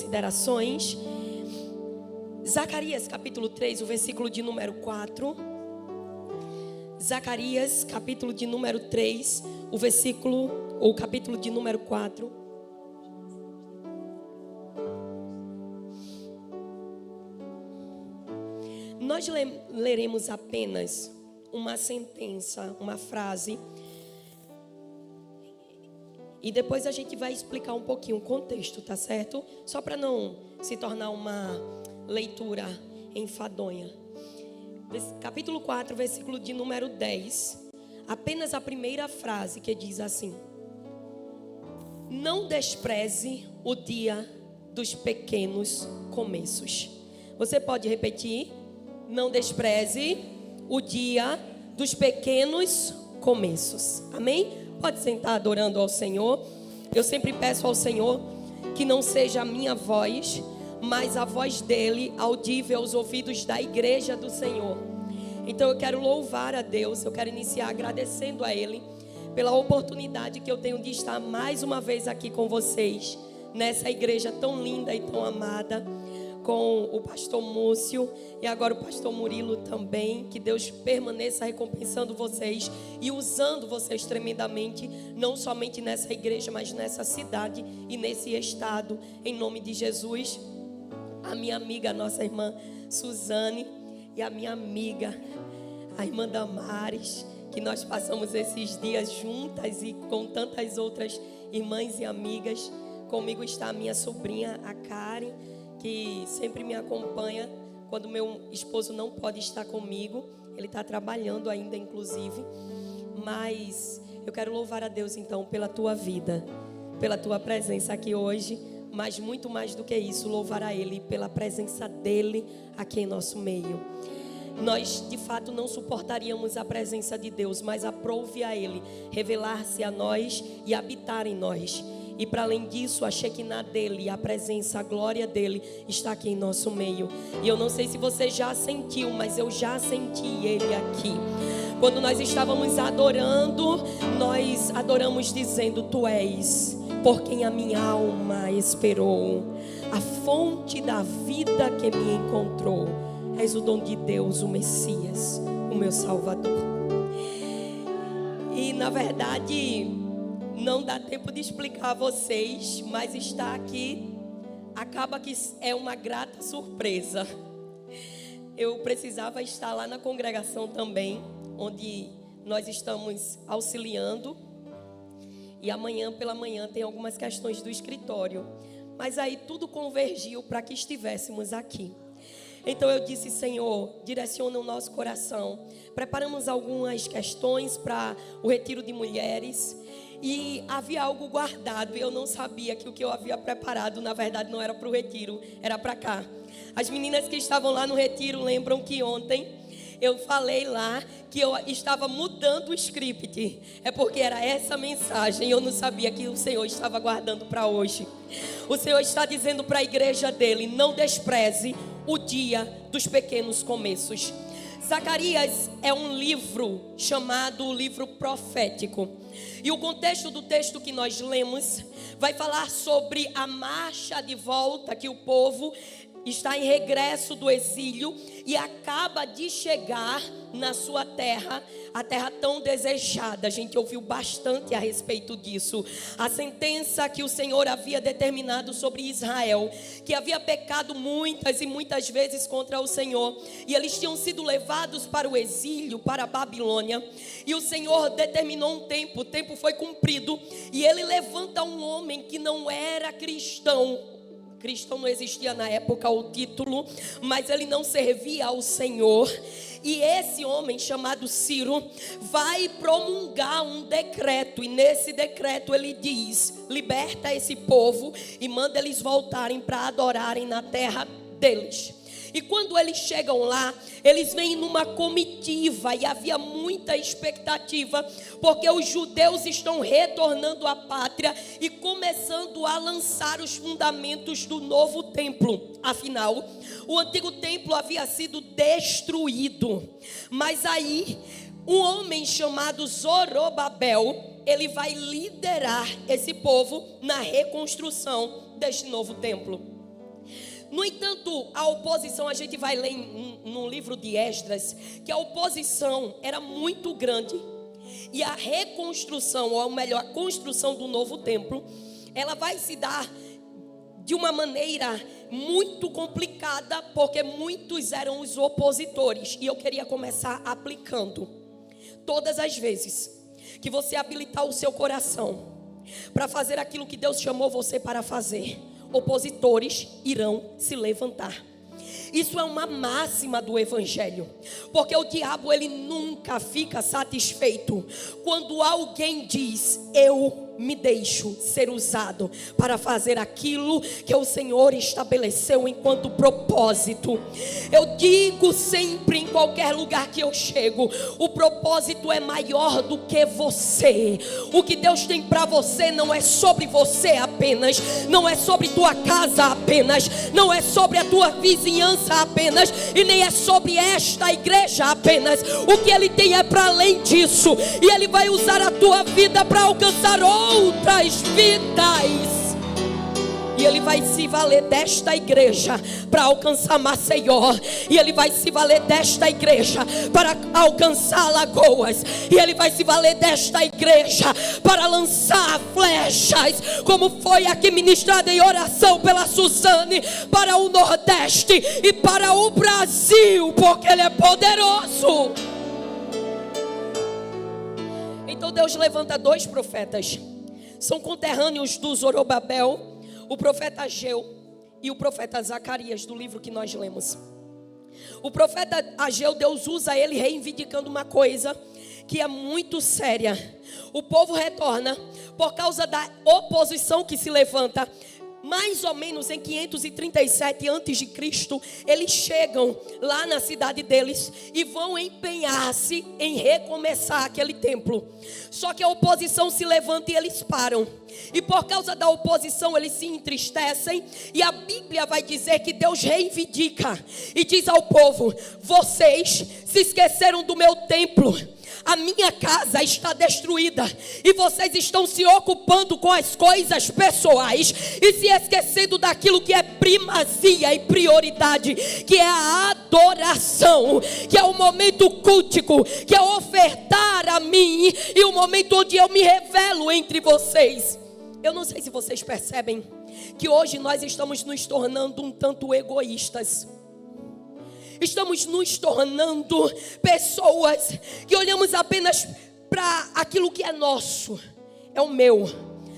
considerações. Zacarias capítulo 3, o versículo de número 4. Zacarias capítulo de número 3, o capítulo de número 4. Nós leremos apenas uma sentença, uma frase, e depois a gente vai explicar um pouquinho o contexto, tá certo? Só para não se tornar uma leitura enfadonha. Capítulo 4, versículo de número 10. Apenas a primeira frase que diz assim: não despreze o dia dos pequenos começos. Você pode repetir? Não despreze o dia dos pequenos começos. Amém? Pode sentar adorando ao Senhor. Eu sempre peço ao Senhor que não seja a minha voz, mas a voz dele audível aos ouvidos da igreja do Senhor. Então eu quero louvar a Deus, eu quero iniciar agradecendo a Ele pela oportunidade que eu tenho de estar mais uma vez aqui com vocês, nessa igreja tão linda e tão amada, com o pastor Múcio e agora o pastor Murilo também. Que Deus permaneça recompensando vocês e usando vocês tremendamente, não somente nessa igreja, mas nessa cidade e nesse estado, em nome de Jesus. A minha amiga, a nossa irmã Suzane, e a minha amiga, a irmã Damares, que nós passamos esses dias juntas e com tantas outras irmãs e amigas. Comigo está a minha sobrinha, a Karen, que sempre me acompanha quando meu esposo não pode estar comigo. Ele está trabalhando ainda, inclusive. Mas eu quero louvar a Deus, então, pela tua vida, pela tua presença aqui hoje. Mas muito mais do que isso, louvar a Ele pela presença dEle aqui em nosso meio. Nós, de fato, não suportaríamos a presença de Deus, mas aprove a Ele revelar-se a nós e habitar em nós. E para além disso, a Shekinah dele, a presença, a glória dele está aqui em nosso meio. E eu não sei se você já sentiu, mas eu já senti ele aqui. Quando nós estávamos adorando, nós adoramos dizendo: Tu és por quem a minha alma esperou, a fonte da vida que me encontrou. És o dom de Deus, o Messias, o meu Salvador. E na verdade, não dá tempo de explicar a vocês, mas estar aqui acaba que é uma grata surpresa. Eu precisava estar lá na congregação também, onde nós estamos auxiliando. E amanhã pela manhã tem algumas questões do escritório. Mas aí tudo convergiu para que estivéssemos aqui. Então eu disse: Senhor, direciona o nosso coração. Preparamos algumas questões para o retiro de mulheres. E havia algo guardado e eu não sabia que o que eu havia preparado, na verdade, não era para o retiro, era para cá. As meninas que estavam lá no retiro lembram que ontem eu falei lá que eu estava mudando o script. É porque era essa mensagem, eu não sabia que o Senhor estava guardando para hoje. O Senhor está dizendo para a igreja dele: não despreze o dia dos pequenos começos. Zacarias é um livro chamado o livro profético. E o contexto do texto que nós lemos vai falar sobre a marcha de volta, que o povo está em regresso do exílio e acaba de chegar na sua terra, a terra tão desejada. A gente ouviu bastante a respeito disso. A sentença que o Senhor havia determinado sobre Israel, que havia pecado muitas e muitas vezes contra o Senhor, e eles tinham sido levados para o exílio, para a Babilônia, e o Senhor determinou um tempo, o tempo foi cumprido, e ele levanta um homem que não era cristão. Cristão não existia na época o título, mas ele não servia ao Senhor. E esse homem chamado Ciro vai promulgar um decreto. E nesse decreto ele diz: liberta esse povo e manda eles voltarem para adorarem na terra deles. E quando eles chegam lá, eles vêm numa comitiva e havia muita expectativa, porque os judeus estão retornando à pátria e começando a lançar os fundamentos do novo templo. Afinal, o antigo templo havia sido destruído. Mas aí, um homem chamado Zorobabel, ele vai liderar esse povo na reconstrução deste novo templo. No entanto, a oposição, a gente vai ler no livro de Esdras, que a oposição era muito grande. E a reconstrução, ou melhor, a construção do novo templo, ela vai se dar de uma maneira muito complicada, porque muitos eram os opositores. E eu queria começar aplicando. Todas as vezes que você habilitar o seu coração para fazer aquilo que Deus chamou você para fazer, opositores irão se levantar. Isso é uma máxima do Evangelho, porque o diabo ele nunca fica satisfeito quando alguém diz: eu me deixo ser usado para fazer aquilo que o Senhor estabeleceu enquanto propósito. Eu digo sempre, em qualquer lugar que eu chego, o propósito é maior do que você. O que Deus tem para você não é sobre você apenas, não é sobre tua casa apenas, não é sobre a tua vizinhança apenas, e nem é sobre esta igreja apenas. O que Ele tem é para além disso, e Ele vai usar a tua vida para alcançar outras vidas. E Ele vai se valer desta igreja para alcançar Maceió. E Ele vai se valer desta igreja para alcançar Lagoas. E Ele vai se valer desta igreja para lançar flechas, como foi aqui ministrada em oração pela Suzane, para o Nordeste e para o Brasil, porque Ele é poderoso. Então Deus levanta dois profetas, são conterrâneos do Zorobabel, o profeta Ageu e o profeta Zacarias, do livro que nós lemos. O profeta Ageu, Deus usa ele reivindicando uma coisa que é muito séria. O povo retorna por causa da oposição que se levanta. Mais ou menos em 537 a.C., eles chegam lá na cidade deles e vão empenhar-se em recomeçar aquele templo. Só que a oposição se levanta e eles param. E por causa da oposição eles se entristecem. E a Bíblia vai dizer que Deus reivindica e diz ao povo: vocês se esqueceram do meu templo. A minha casa está destruída e vocês estão se ocupando com as coisas pessoais e se esquecendo daquilo que é primazia e prioridade, que é a adoração, que é o momento cultico, que é ofertar a mim, e o momento onde eu me revelo entre vocês. Eu não sei se vocês percebem que hoje nós estamos nos tornando um tanto egoístas. Estamos nos tornando pessoas que olhamos apenas para aquilo que é nosso. É o meu.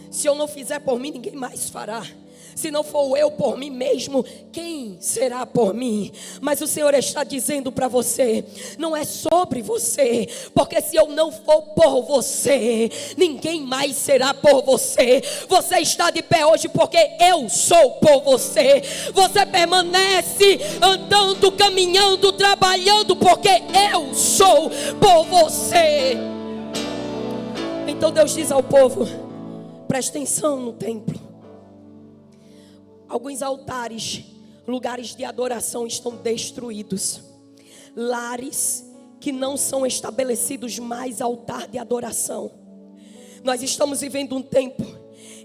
Se eu não fizer por mim, ninguém mais fará. Se não for eu por mim mesmo, quem será por mim? Mas o Senhor está dizendo para você: não é sobre você, porque se eu não for por você, ninguém mais será por você. Você está de pé hoje porque eu sou por você. Você permanece andando, caminhando, trabalhando, porque eu sou por você. Então Deus diz ao povo: presta atenção no templo. Alguns altares, lugares de adoração estão destruídos. Lares que não são estabelecidos mais altar de adoração. Nós estamos vivendo um tempo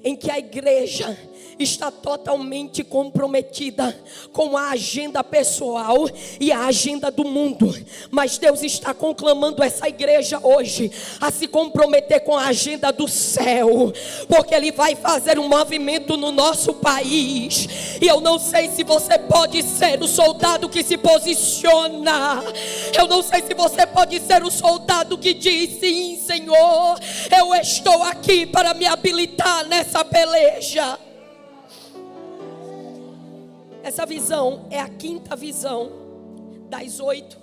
em que a igreja está totalmente comprometida com a agenda pessoal e a agenda do mundo. Mas Deus está conclamando essa igreja hoje a se comprometer com a agenda do céu, porque Ele vai fazer um movimento no nosso país. E eu não sei se você pode ser o soldado que se posiciona. Eu não sei se você pode ser o soldado que diz: sim, Senhor, eu estou aqui para me habilitar nessa peleja. Essa visão é a quinta visão das 8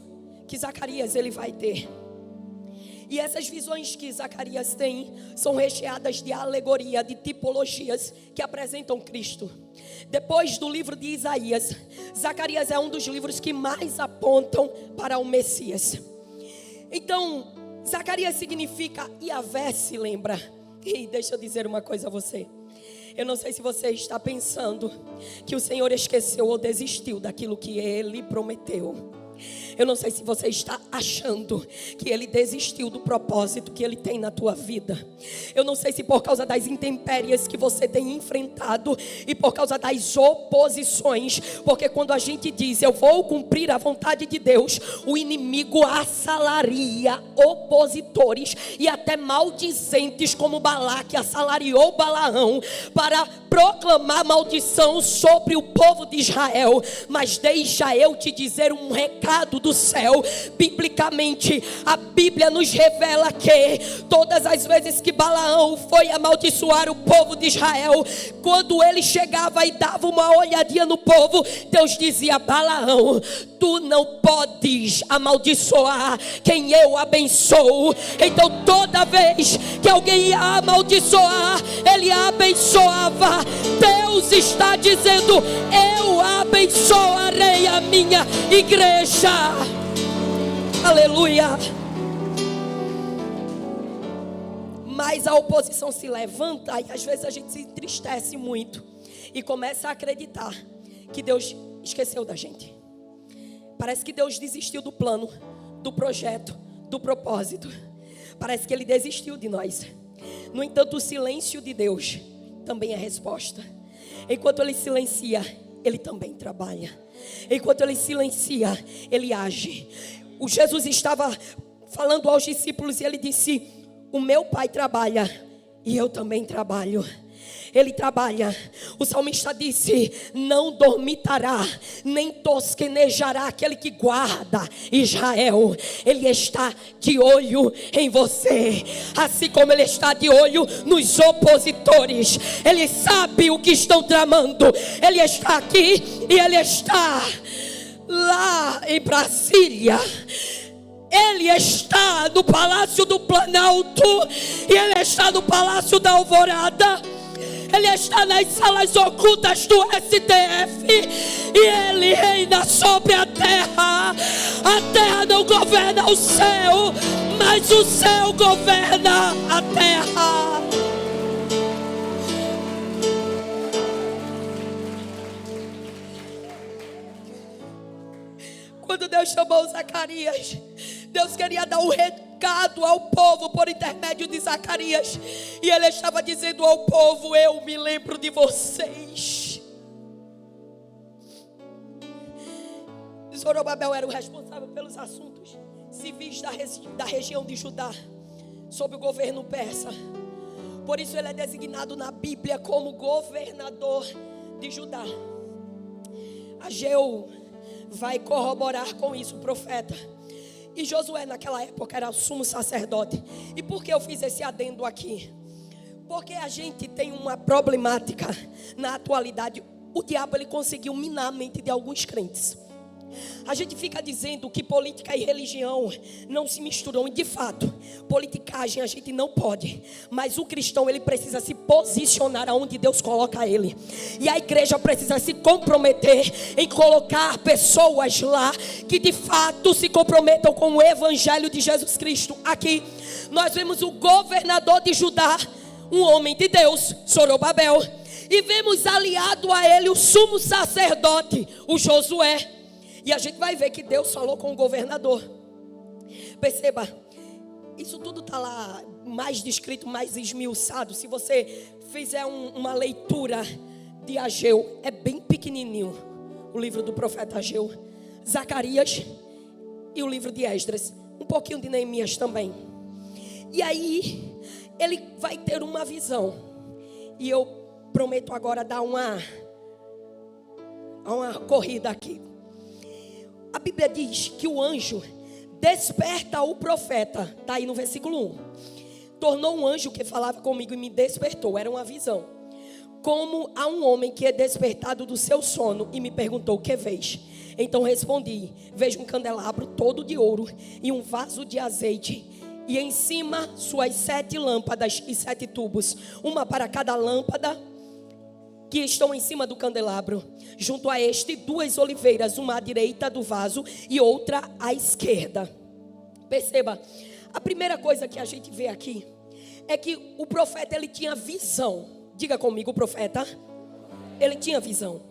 que Zacarias ele vai ter. E essas visões que Zacarias tem são recheadas de alegoria, de tipologias que apresentam Cristo. Depois do livro de Isaías, Zacarias é um dos livros que mais apontam para o Messias. Então, Zacarias significa Yahvé se lembra. E deixa eu dizer uma coisa a você. Eu não sei se você está pensando que o Senhor esqueceu ou desistiu daquilo que Ele prometeu. Eu não sei se você está achando que ele desistiu do propósito que ele tem na tua vida. Eu não sei se por causa das intempéries que você tem enfrentado e por causa das oposições, porque quando a gente diz eu vou cumprir a vontade de Deus, o inimigo assalaria opositores e até maldizentes, como Balaque assalariou Balaão para proclamar maldição sobre o povo de Israel. Mas deixa eu te dizer um recado do céu. Biblicamente, a Bíblia nos revela que todas as vezes que Balaão foi amaldiçoar o povo de Israel, quando ele chegava e dava uma olhadinha no povo, Deus dizia: Balaão, tu não podes amaldiçoar quem eu abençoo. Então toda vez que alguém ia amaldiçoar, ele abençoava. Deus está dizendo: eu abençoarei a minha igreja. Aleluia. Mas a oposição se levanta e às vezes a gente se entristece muito e começa a acreditar que Deus esqueceu da gente. Parece que Deus desistiu do plano, do projeto, do propósito. Parece que Ele desistiu de nós. No entanto, o silêncio de Deus também é resposta. Enquanto Ele silencia, Ele também trabalha. Enquanto Ele silencia, Ele age. O Jesus estava falando aos discípulos e Ele disse: o meu Pai trabalha e eu também trabalho. Ele trabalha. O salmista disse: não dormitará, nem tosquenejará aquele que guarda Israel. Ele está de olho em você, assim como Ele está de olho nos opositores. Ele sabe o que estão tramando. Ele está aqui e Ele está lá em Brasília. Ele está no Palácio do Planalto e Ele está no Palácio da Alvorada. Ele está nas salas ocultas do STF e Ele reina sobre a terra. A terra não governa o céu, mas o céu governa a terra. Quando Deus chamou Zacarias, Deus queria dar um recado ao povo por intermédio de Zacarias. E Ele estava dizendo ao povo: eu me lembro de vocês. Zorobabel era o responsável pelos assuntos civis da região de Judá, sob o governo persa. Por isso ele é designado na Bíblia como governador de Judá. Ageu vai corroborar com isso o profeta. E Josué naquela época era o sumo sacerdote. E por que eu fiz esse adendo aqui? Porque a gente tem uma problemática na atualidade. O diabo ele conseguiu minar a mente de alguns crentes. A gente fica dizendo que política e religião não se misturam. E de fato, politicagem a gente não pode. Mas o cristão ele precisa se posicionar aonde Deus coloca ele. E a igreja precisa se comprometer em colocar pessoas lá que de fato se comprometam com o evangelho de Jesus Cristo. Aqui nós vemos o governador de Judá, um homem de Deus, Zorobabel. E vemos aliado a ele o sumo sacerdote, o Josué. E a gente vai ver que Deus falou com o governador. Perceba, isso tudo está lá mais descrito, mais esmiuçado. Se você fizer uma leitura de Ageu, é bem pequenininho o livro do profeta Ageu, Zacarias e o livro de Esdras, um pouquinho de Neemias também. E aí ele vai ter uma visão. E eu prometo agora dar uma corrida aqui. A Bíblia diz que o anjo desperta o profeta. Está aí no versículo 1. Tornou um anjo que falava comigo e me despertou. Era uma visão. Como a um homem que é despertado do seu sono e me perguntou: o que vês? Então respondi: vejo um candelabro todo de ouro e um vaso de azeite. E em cima suas 7 lâmpadas e 7 tubos. Uma para cada lâmpada que estão em cima do candelabro. Junto a este 2 oliveiras, uma à direita do vaso e outra à esquerda. Perceba, a primeira coisa que a gente vê aqui é que o profeta ele tinha visão. Diga comigo, o profeta, ele tinha visão.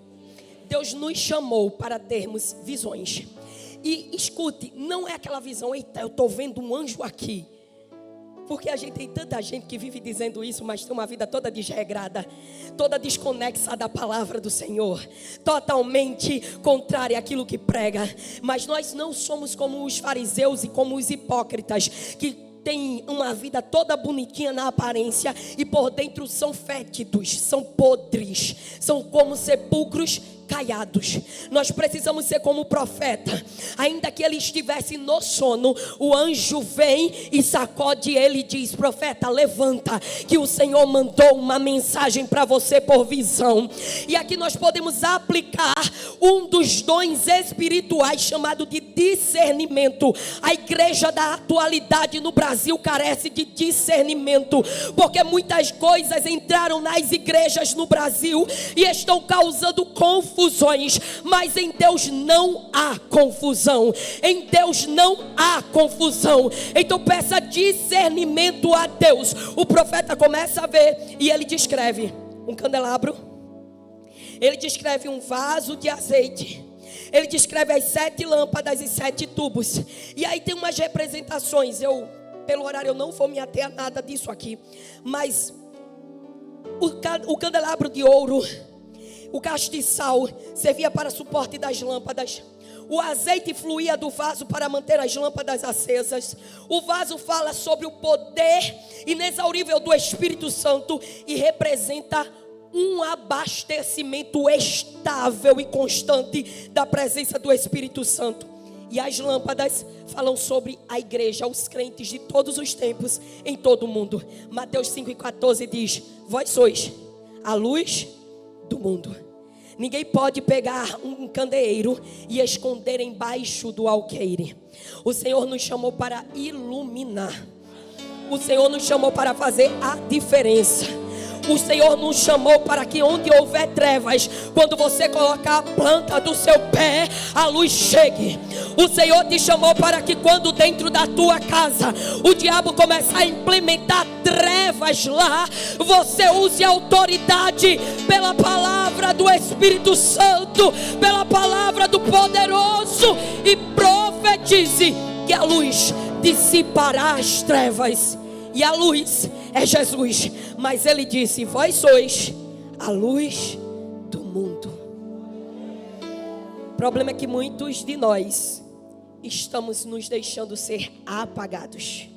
Deus nos chamou para termos visões. E escute, não é aquela visão, eita, eu estou vendo um anjo aqui. Porque a gente tem tanta gente que vive dizendo isso, mas tem uma vida toda desregrada, toda desconexa da palavra do Senhor, totalmente contrária àquilo que prega. Mas nós não somos como os fariseus e como os hipócritas, que tem uma vida toda bonitinha na aparência e por dentro são fétidos, são podres, são como sepulcros caiados. Nós precisamos ser como o profeta. Ainda que ele estivesse no sono, o anjo vem e sacode ele e diz: profeta, levanta, que o Senhor mandou uma mensagem para você por visão. E aqui nós podemos aplicar um dos dons espirituais chamado de discernimento. A igreja da atualidade no Brasil carece de discernimento, porque muitas coisas entraram nas igrejas no Brasil e estão causando confusões. Mas em Deus não há confusão. Em Deus não há confusão. Então peça discernimento a Deus. O profeta começa a ver e ele descreve um candelabro, ele descreve um vaso de azeite, ele descreve as 7 lâmpadas e 7 tubos. E aí tem umas representações. Pelo horário eu não vou me ater a nada disso aqui, mas o candelabro de ouro, o castiçal servia para suporte das lâmpadas. O azeite fluía do vaso para manter as lâmpadas acesas. O vaso fala sobre o poder inexaurível do Espírito Santo e representa um abastecimento estável e constante da presença do Espírito Santo. E as lâmpadas falam sobre a igreja, os crentes de todos os tempos, em todo o mundo. Mateus 5,14 diz: vós sois a luz do mundo. Ninguém pode pegar um candeeiro e esconder embaixo do alqueire. O Senhor nos chamou para iluminar. O Senhor nos chamou para fazer a diferença. O Senhor nos chamou para que onde houver trevas, quando você colocar a planta do seu pé, a luz chegue. O Senhor te chamou para que quando dentro da tua casa o diabo começar a implementar trevas lá, você use a autoridade pela palavra do Espírito Santo, pela palavra do poderoso, e profetize que a luz dissipará as trevas. E a luz é Jesus. Mas ele disse: vós sois a luz do mundo. O problema é que muitos de nós estamos nos deixando ser apagados.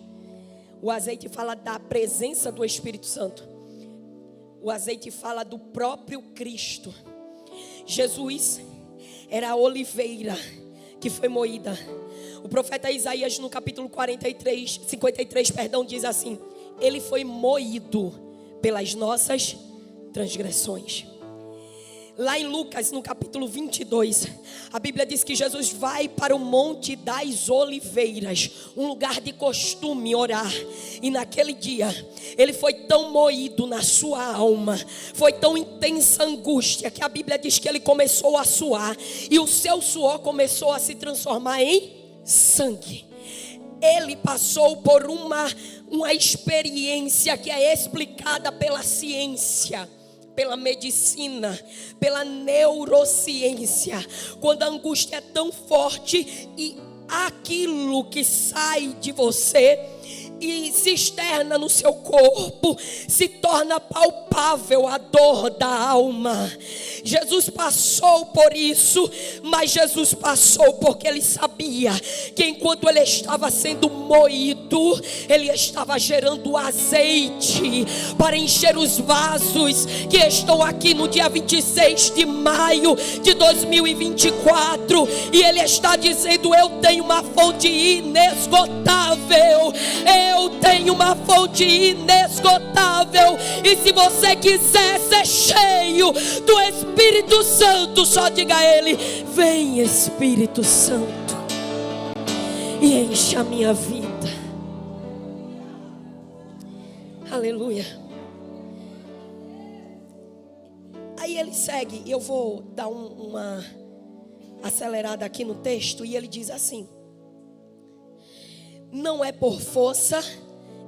O azeite fala da presença do Espírito Santo. O azeite fala do próprio Cristo. Jesus era a oliveira que foi moída. O profeta Isaías, no capítulo 53, diz assim: ele foi moído pelas nossas transgressões. Lá em Lucas, no capítulo 22, a Bíblia diz que Jesus vai para o Monte das Oliveiras, um lugar de costume orar. E naquele dia, ele foi tão moído na sua alma, foi tão intensa a angústia, que a Bíblia diz que ele começou a suar, e o seu suor começou a se transformar em sangue. Ele passou por uma experiência que é explicada pela ciência, pela medicina, pela neurociência. Quando a angústia é tão forte e aquilo que sai de você e se externa no seu corpo, se torna palpável a dor da alma. Jesus passou por isso, mas Jesus passou porque ele sabia que enquanto ele estava sendo moído, ele estava gerando azeite para encher os vasos que estão aqui no dia 26 de maio de 2024. E ele está dizendo: eu tenho uma fonte inesgotável. Eu tenho uma fonte inesgotável. E se você quiser ser cheio do Espírito Santo, só diga a ele: vem Espírito Santo e enche a minha vida. Aleluia. Aí ele segue, e eu vou dar uma acelerada aqui no texto. E ele diz assim: não é por força,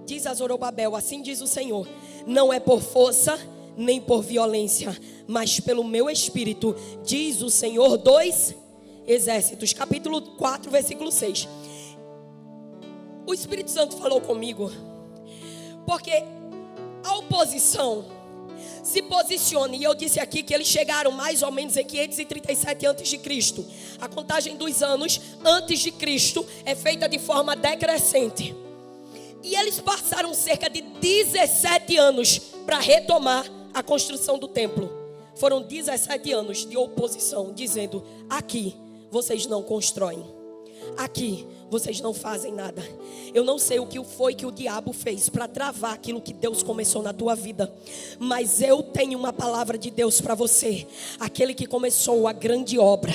diz a Zorobabel, assim diz o Senhor, não é por força nem por violência, mas pelo meu Espírito, diz o Senhor dos exércitos. Capítulo 4, versículo 6. O Espírito Santo falou comigo, porque a oposição se posiciona, e eu disse aqui que eles chegaram mais ou menos em 537 a.C. A contagem dos anos antes de Cristo é feita de forma decrescente. E eles passaram cerca de 17 anos para retomar a construção do templo. Foram 17 anos de oposição, dizendo: aqui vocês não constroem, aqui vocês não fazem nada. Eu não sei o que foi que o diabo fez para travar aquilo que Deus começou na tua vida, mas eu tenho uma palavra de Deus para você. Aquele que começou a grande obra,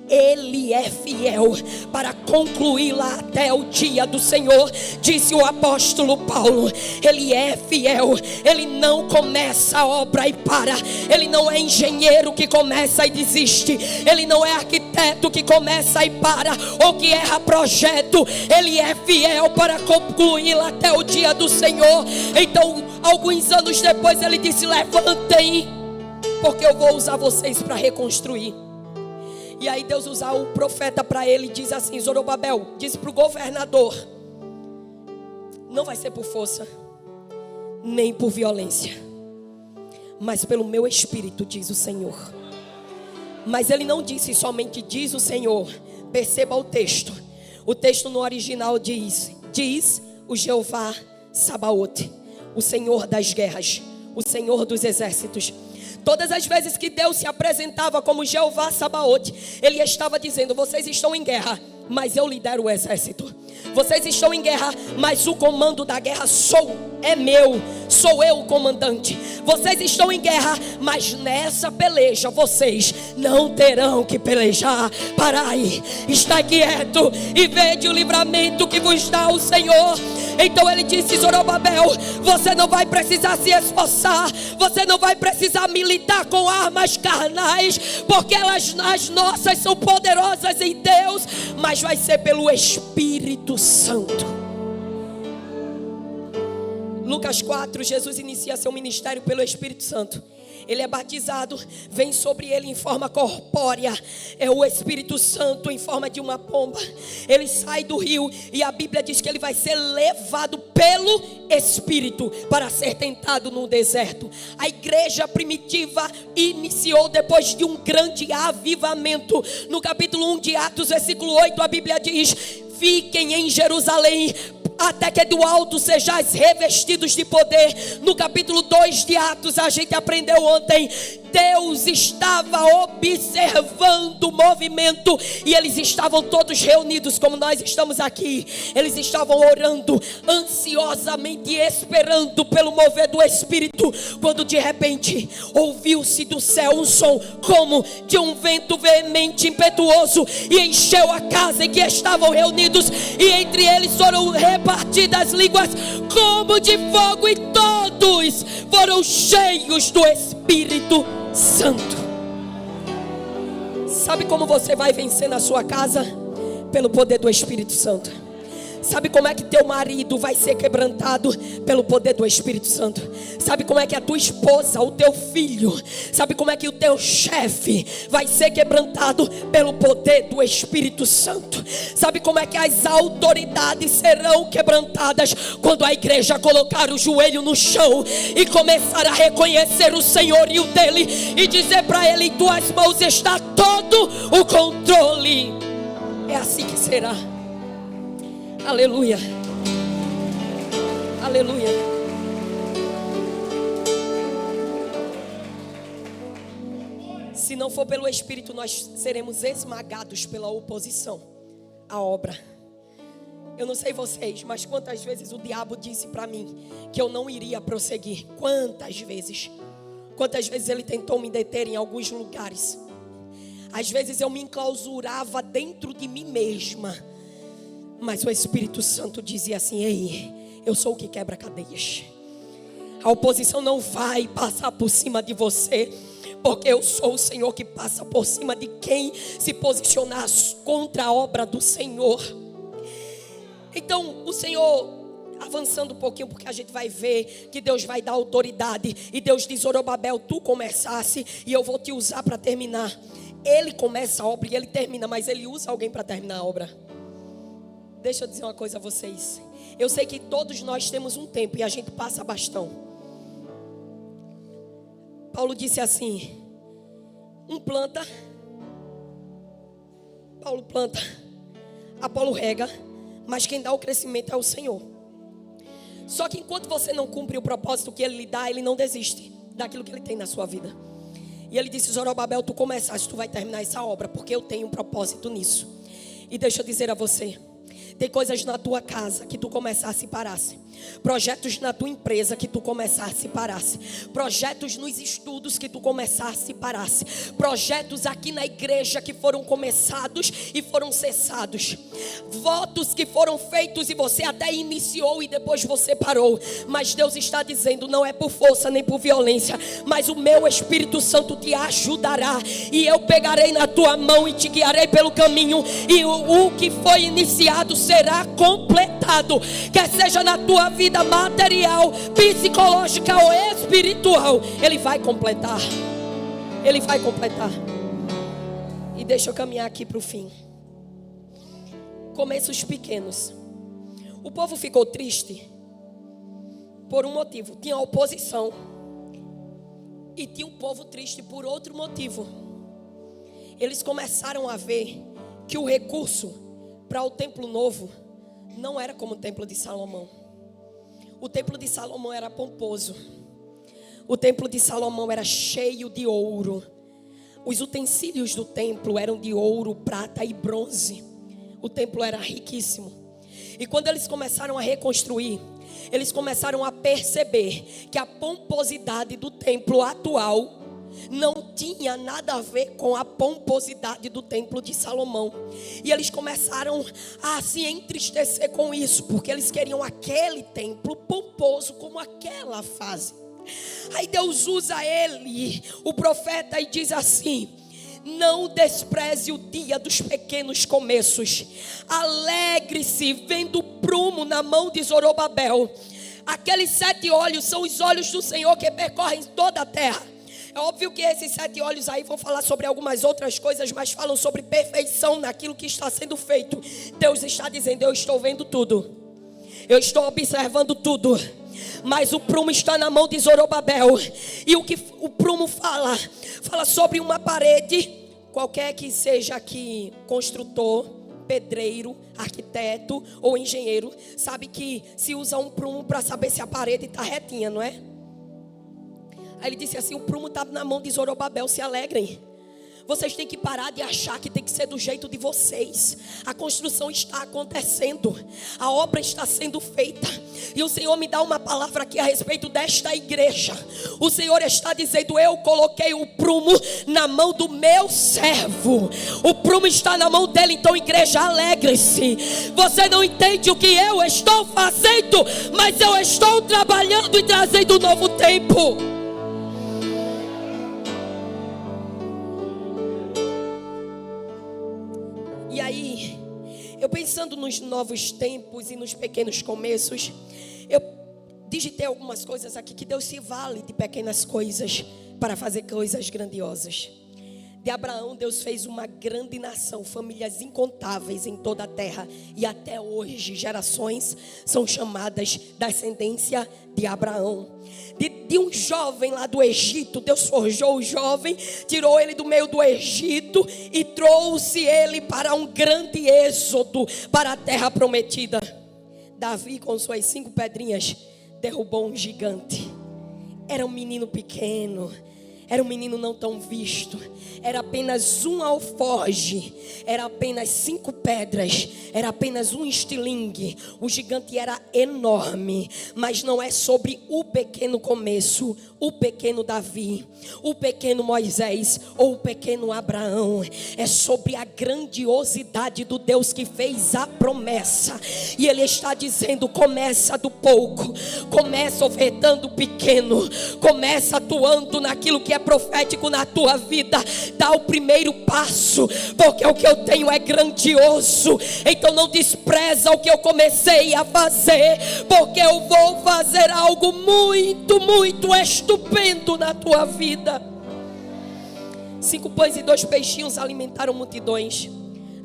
Ele é fiel para concluí-la até o dia do Senhor, disse o apóstolo Paulo. Ele é fiel, ele não começa a obra e para. Ele não é engenheiro que começa e desiste. Ele não é arquiteto que começa e para, ou que erra projeto. Ele é fiel para concluí-la até o dia do Senhor. Então, alguns anos depois, ele disse: levantem, porque eu vou usar vocês para reconstruir. E aí Deus usa o profeta para ele e diz assim: Zorobabel, diz para o governador: não vai ser por força, nem por violência, mas pelo meu espírito, diz o Senhor. Mas ele não disse somente diz o Senhor. Perceba o texto. O texto no original diz o Jeová Sabaote, o Senhor das guerras, o Senhor dos exércitos. Todas as vezes que Deus se apresentava como Jeová Sabaote, Ele estava dizendo: vocês estão em guerra, mas eu lidero o exército. Vocês estão em guerra, mas o comando da guerra é meu, sou eu o comandante. Vocês estão em guerra, mas nessa peleja vocês não terão que pelejar. Parai, está quieto e vede o livramento que vos dá o Senhor. Então ele disse: Zorobabel, você não vai precisar se esforçar, você não vai precisar militar com armas carnais, porque as nossas são poderosas em Deus, mas vai ser pelo Espírito Santo. Lucas 4, Jesus inicia seu ministério pelo Espírito Santo. Ele é batizado, vem sobre ele em forma corpórea, é o Espírito Santo em forma de uma pomba. Ele sai do rio e a Bíblia diz que ele vai ser levado pelo Espírito para ser tentado no deserto. A igreja primitiva iniciou depois de um grande avivamento. No capítulo 1 de Atos, versículo 8, a Bíblia diz: fiquem em Jerusalém, até que do alto sejais revestidos de poder. No capítulo 2 de Atos, a gente aprendeu ontem, Deus estava observando o movimento e eles estavam todos reunidos como nós estamos aqui. Eles estavam orando ansiosamente, esperando pelo mover do Espírito, quando de repente ouviu-se do céu um som como de um vento veemente, impetuoso, e encheu a casa em que estavam reunidos, e entre eles foram repartidas línguas como de fogo, e todos foram cheios do Espírito Santo. Sabe como você vai vencer na sua casa? Pelo poder do Espírito Santo. Sabe como é que teu marido vai ser quebrantado? Pelo poder do Espírito Santo. Sabe como é que a tua esposa, o teu filho, sabe como é que o teu chefe vai ser quebrantado? Pelo poder do Espírito Santo. Sabe como é que as autoridades serão quebrantadas? Quando a igreja colocar o joelho no chão e começar a reconhecer o Senhor e o dele, e dizer para ele: em tuas mãos está todo o controle. É assim que será. Aleluia, aleluia. Se não for pelo Espírito, nós seremos esmagados pela oposição à obra. Eu não sei vocês, mas quantas vezes o diabo disse para mim que eu não iria prosseguir. Quantas vezes ele tentou me deter em alguns lugares. Às vezes eu me enclausurava dentro de mim mesma, mas o Espírito Santo dizia assim: ei, eu sou o que quebra cadeias. A oposição não vai passar por cima de você, porque eu sou o Senhor que passa por cima de quem se posicionar contra a obra do Senhor. Então o Senhor, avançando um pouquinho, porque a gente vai ver que Deus vai dar autoridade. E Deus diz: Zorobabel, tu começasse e eu vou te usar para terminar. Ele começa a obra e ele termina, mas ele usa alguém para terminar a obra. Deixa eu dizer uma coisa a vocês. Eu sei que todos nós temos um tempo e a gente passa bastão. Paulo disse assim: Paulo planta, Apolo rega, mas quem dá o crescimento é o Senhor. Só que enquanto você não cumpre o propósito que Ele lhe dá, Ele não desiste daquilo que Ele tem na sua vida. E Ele disse: Zorobabel, tu começaste, tu vai terminar essa obra, porque eu tenho um propósito nisso. E deixa eu dizer a você, tem coisas na tua casa que tu começasse e parasse. Projetos na tua empresa que tu começasse e parasse. Projetos nos estudos que tu começasse e parasse. Projetos aqui na igreja que foram começados e foram cessados. Votos que foram feitos e você até iniciou e depois você parou. Mas Deus está dizendo: não é por força nem por violência, mas o meu Espírito Santo te ajudará. E eu pegarei na tua mão e te guiarei pelo caminho. E o que foi iniciado será completado. Quer seja na tua vida material, psicológica ou espiritual, Ele vai completar. Ele vai completar. E deixa eu caminhar aqui para o fim. Começos pequenos. O povo ficou triste por um motivo. Tinha oposição. E tinha um povo triste por outro motivo. Eles começaram a ver que o recurso para o templo novo não era como o templo de Salomão. O templo de Salomão era pomposo. O templo de Salomão era cheio de ouro. Os utensílios do templo eram de ouro, prata e bronze. O templo era riquíssimo. E quando eles começaram a reconstruir, eles começaram a perceber que a pomposidade do templo atual não tinha nada a ver com a pomposidade do templo de Salomão. E eles começaram a se entristecer com isso, porque eles queriam aquele templo pomposo como aquela fase. Aí Deus usa ele, o profeta, e diz assim: não despreze o dia dos pequenos começos. Alegre-se vendo o prumo na mão de Zorobabel. Aqueles 7 olhos são os olhos do Senhor que percorrem toda a terra. É óbvio que esses 7 olhos aí vão falar sobre algumas outras coisas, mas falam sobre perfeição naquilo que está sendo feito. Deus está dizendo: eu estou vendo tudo, eu estou observando tudo, mas o prumo está na mão de Zorobabel. E o que o prumo fala sobre uma parede. Qualquer que seja aqui construtor, pedreiro, arquiteto ou engenheiro, sabe que se usa um prumo para saber se a parede está retinha, não é? Aí ele disse assim: o prumo está na mão de Zorobabel, se alegrem. Vocês têm que parar de achar que tem que ser do jeito de vocês. A construção está acontecendo, a obra está sendo feita. E o Senhor me dá uma palavra aqui a respeito desta igreja. O Senhor está dizendo: eu coloquei o prumo na mão do meu servo. O prumo está na mão dele. Então, igreja, alegre-se. Você não entende o que eu estou fazendo, mas eu estou trabalhando e trazendo um novo tempo. E aí, eu pensando nos novos tempos e nos pequenos começos, eu digitei algumas coisas aqui, que Deus se vale de pequenas coisas para fazer coisas grandiosas. De Abraão, Deus fez uma grande nação, famílias incontáveis em toda a terra. E até hoje, gerações são chamadas da descendência de Abraão. De um jovem lá do Egito, Deus forjou o jovem, tirou ele do meio do Egito e trouxe ele para um grande êxodo, para a terra prometida. Davi, com suas 5 pedrinhas, derrubou um gigante. Era um menino pequeno, era um menino não tão visto, era apenas um alforje, era apenas 5 pedras, era apenas um estilingue. O gigante era enorme, mas não é sobre o pequeno começo, o pequeno Davi, o pequeno Moisés ou o pequeno Abraão. É sobre a grandiosidade do Deus que fez a promessa. E Ele está dizendo: começa do pouco, começa ofertando pequeno, começa atuando naquilo que é profético na tua vida. Dá o primeiro passo, porque o que eu tenho é grandioso. Então não despreza o que eu comecei a fazer, porque eu vou fazer algo muito, muito estupendo na tua vida. 5 pães e 2 peixinhos alimentaram multidões.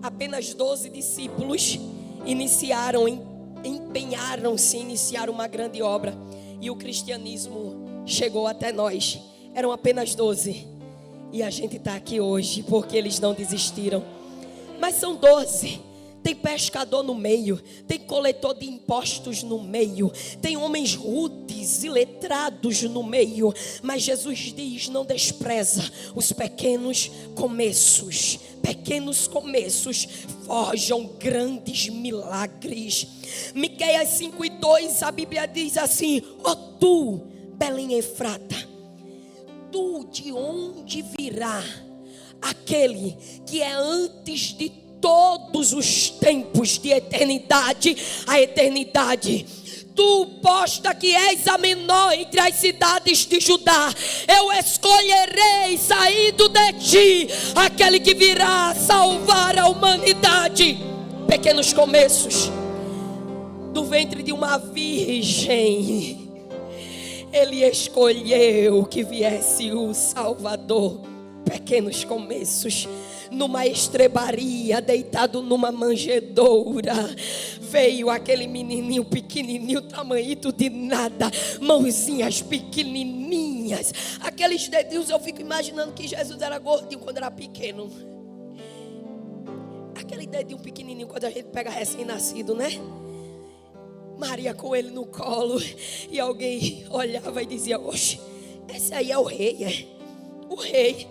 Apenas 12 discípulos empenharam-se em iniciar uma grande obra. E o cristianismo chegou até nós. Eram apenas 12. E a gente está aqui hoje porque eles não desistiram. Mas são 12. Tem pescador no meio, tem coletor de impostos no meio, tem homens rudes e letrados no meio. Mas Jesus diz: não despreza os pequenos começos. Pequenos começos forjam grandes milagres. Miqueias 5:2, a Bíblia diz assim: ó tu, Belém Efrata, tu de onde virá aquele que é antes de todos os tempos, de eternidade a eternidade. Tu, posta que és a menor entre as cidades de Judá, eu escolherei saído de ti aquele que virá salvar a humanidade. Pequenos começos. Do ventre de uma virgem, ele escolheu que viesse o Salvador. Pequenos começos. Numa estrebaria, deitado numa manjedoura, veio aquele menininho pequenininho, tamanhito de nada, mãozinhas pequenininhas, aqueles dedinhos. Eu fico imaginando que Jesus era gordinho quando era pequeno. Aquele dedinho pequenininho quando a gente pega recém-nascido, né? Maria com ele no colo, e alguém olhava e dizia: oxe, esse aí é o rei, é o rei.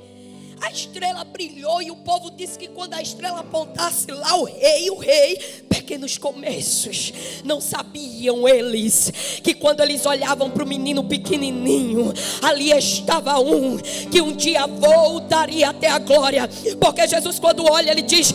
A estrela brilhou e o povo disse que quando a estrela apontasse lá, o rei, pequenos começos. Não sabiam eles que quando eles olhavam para o menino pequenininho, ali estava um que um dia voltaria até a glória. Porque Jesus, quando olha, ele diz: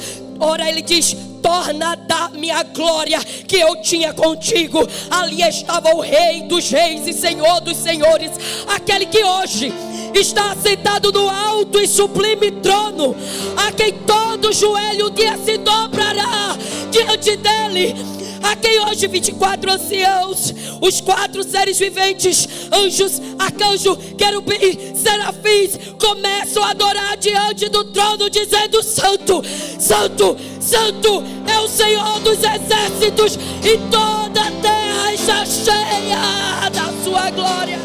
torna da minha glória que eu tinha contigo. Ali estava o Rei dos Reis e Senhor dos Senhores, aquele que hoje está sentado no alto e sublime trono, a quem todo joelho um dia se dobrará diante dele, a quem hoje 24 anciãos, os 4 seres viventes, anjos, arcanjo, querubim, serafins, começam a adorar diante do trono, dizendo: Santo, Santo, Santo é o Senhor dos exércitos, e toda a terra está cheia da sua glória.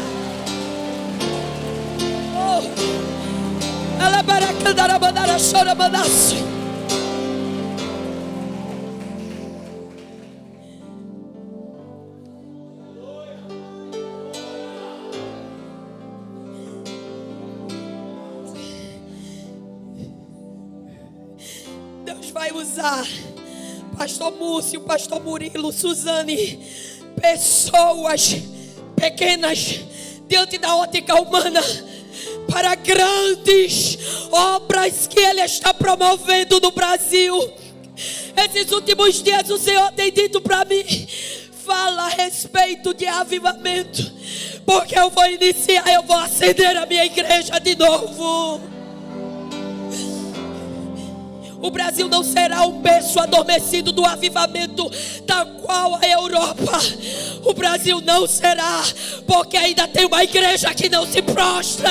Ela baracandara mandara chora mandaço. Deus vai usar Pastor Múcio, Pastor Murilo, Suzane, pessoas pequenas diante da ótica humana, para grandes obras que Ele está promovendo no Brasil. Esses últimos dias o Senhor tem dito para mim: fala a respeito de avivamento, porque eu vou iniciar, eu vou acender a minha igreja de novo. O Brasil não será um berço adormecido do avivamento, tal qual a Europa. O Brasil não será, porque ainda tem uma igreja que não se prostra.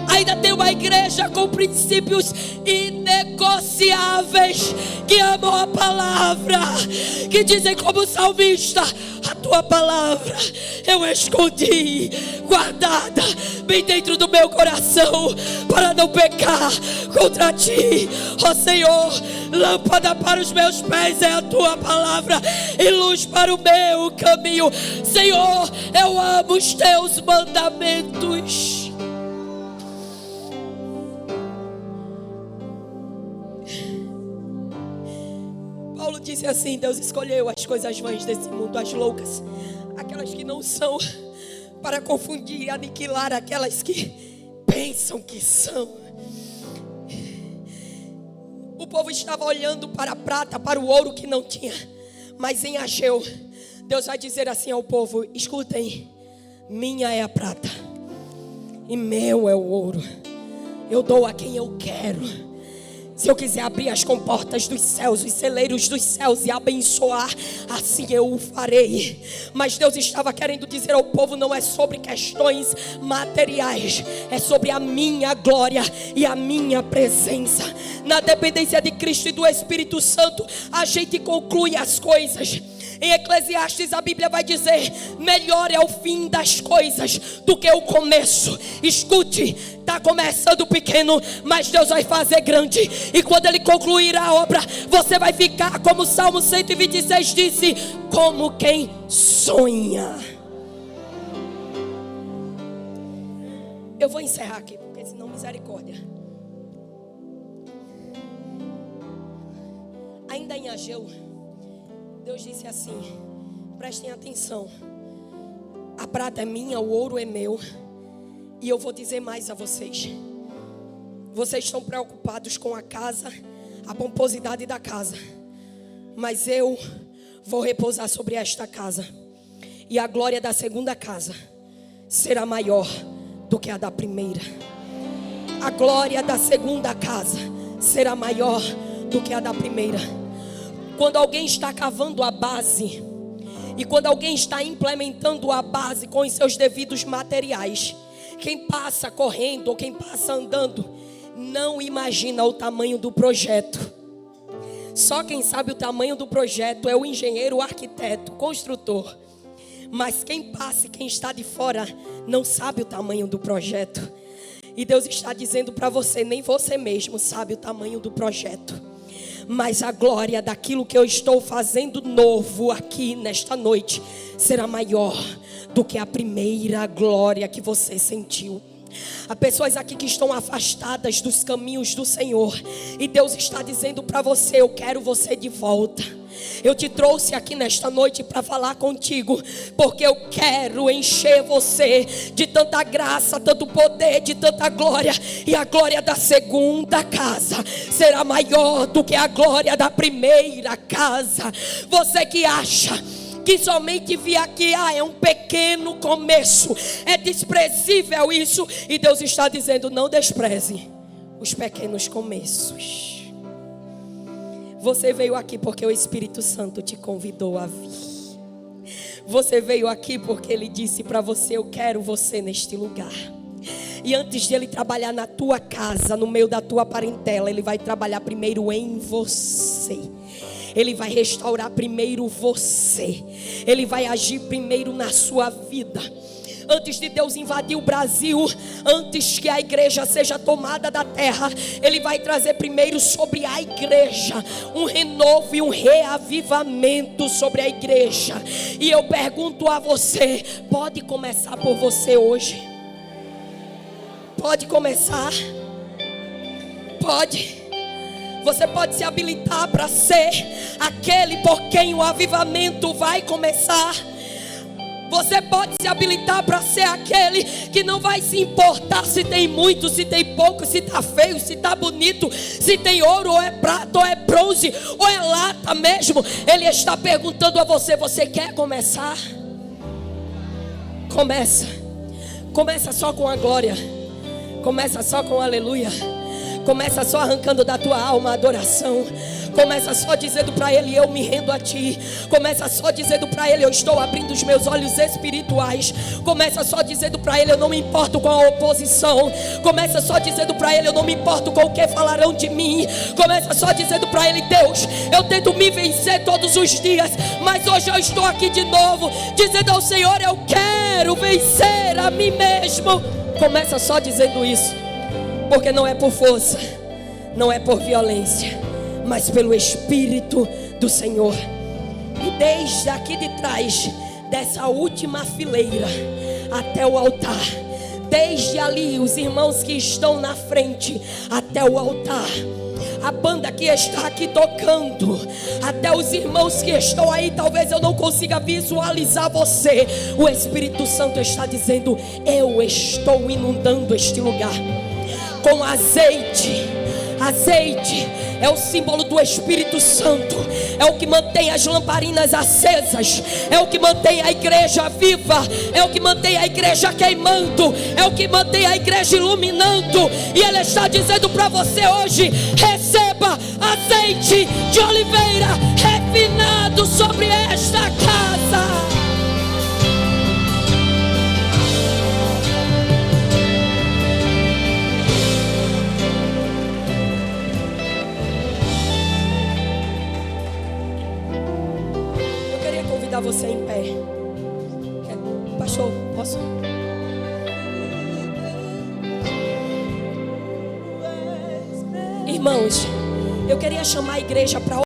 Ainda tem uma igreja com princípios inegociáveis, que amam a palavra, que dizem como o salmista: a tua palavra eu escondi, guardada bem dentro do meu coração, para não pecar contra ti. Ó Senhor, lâmpada para os meus pés é a tua palavra e luz para o meu caminho. Senhor, eu amo os teus mandamentos. Paulo disse assim: Deus escolheu as coisas vãs desse mundo, as loucas, aquelas que não são, para confundir e aniquilar aquelas que pensam que são. O povo estava olhando para a prata, para o ouro que não tinha, mas em Ageu, Deus vai dizer assim ao povo: escutem, minha é a prata e meu é o ouro. Eu dou a quem eu quero, Se eu quiser abrir as comportas dos céus, os celeiros dos céus e abençoar, assim eu o farei. Mas Deus estava querendo dizer ao povo: não é sobre questões materiais, é sobre a minha glória e a minha presença. Na dependência de Cristo e do Espírito Santo, a gente conclui as coisas. Em Eclesiastes a Bíblia vai dizer: melhor é o fim das coisas do que o começo. Escute, está começando pequeno, mas Deus vai fazer grande. E quando Ele concluir a obra, você vai ficar, como o Salmo 126 disse, como quem sonha. Eu vou encerrar aqui, porque senão misericórdia. Ainda em Ageu, Deus disse assim: prestem atenção, a prata é minha, o ouro é meu. E eu vou dizer mais a vocês. Vocês estão preocupados com a casa, a pomposidade da casa, mas eu vou repousar sobre esta casa, e a glória da segunda casa será maior do que a da primeira. A glória da segunda casa será maior do que a da primeira. Quando alguém está cavando a base, e quando alguém está implementando a base com os seus devidos materiais, quem passa correndo ou quem passa andando não imagina o tamanho do projeto. Só quem sabe o tamanho do projeto é o engenheiro, o arquiteto, o construtor. Mas quem passa e quem está de fora não sabe o tamanho do projeto. E Deus está dizendo para você: nem você mesmo sabe o tamanho do projeto. Mas a glória daquilo que eu estou fazendo novo aqui nesta noite será maior do que a primeira glória que você sentiu. Há pessoas aqui que estão afastadas dos caminhos do Senhor, e Deus está dizendo para você: eu quero você de volta. Eu te trouxe aqui nesta noite para falar contigo, porque eu quero encher você de tanta graça, tanto poder, de tanta glória. E a glória da segunda casa será maior do que a glória da primeira casa. Você que acha que somente vir aqui, é um pequeno começo, é desprezível isso, e Deus está dizendo: não despreze os pequenos começos. Você veio aqui porque o Espírito Santo te convidou a vir. Você veio aqui porque Ele disse para você: eu quero você neste lugar. E antes de Ele trabalhar na tua casa, no meio da tua parentela, Ele vai trabalhar primeiro em você. Ele vai restaurar primeiro você. Ele vai agir primeiro na sua vida. Antes de Deus invadir o Brasil, antes que a igreja seja tomada da terra, Ele vai trazer primeiro sobre a igreja um renovo e um reavivamento sobre a igreja. E eu pergunto a você: pode começar por você hoje? Pode começar? Pode. Você pode se habilitar para ser aquele por quem o avivamento vai começar. Você pode se habilitar para ser aquele que não vai se importar se tem muito, se tem pouco, se está feio, se está bonito, se tem ouro ou é prata ou é bronze ou é lata mesmo. Ele está perguntando a você: você quer começar? Começa só com a glória, começa só com aleluia, começa só arrancando da tua alma a adoração. Começa só dizendo para Ele: eu me rendo a Ti. Começa só dizendo para Ele: eu estou abrindo os meus olhos espirituais. Começa só dizendo para Ele: eu não me importo com a oposição. Começa só dizendo para Ele: eu não me importo com o que falarão de mim. Começa só dizendo para Ele: Deus, eu tento me vencer todos os dias, mas hoje eu estou aqui de novo, dizendo ao Senhor: eu quero vencer a mim mesmo. Começa só dizendo isso, porque não é por força, não é por violência, mas pelo Espírito do Senhor. E desde aqui de trás, dessa última fileira até o altar, desde ali os irmãos que estão na frente até o altar, a banda que está aqui tocando, até os irmãos que estão aí, talvez eu não consiga visualizar você. O Espírito Santo está dizendo: eu estou inundando este lugar com azeite é o símbolo do Espírito Santo, é o que mantém as lamparinas acesas, é o que mantém a igreja viva, é o que mantém a igreja queimando, é o que mantém a igreja iluminando. E Ele está dizendo para você hoje: receba azeite de oliveira refinado sobre esta casa. Convidar você em pé. Pastor, posso? Irmãos, eu queria chamar a igreja para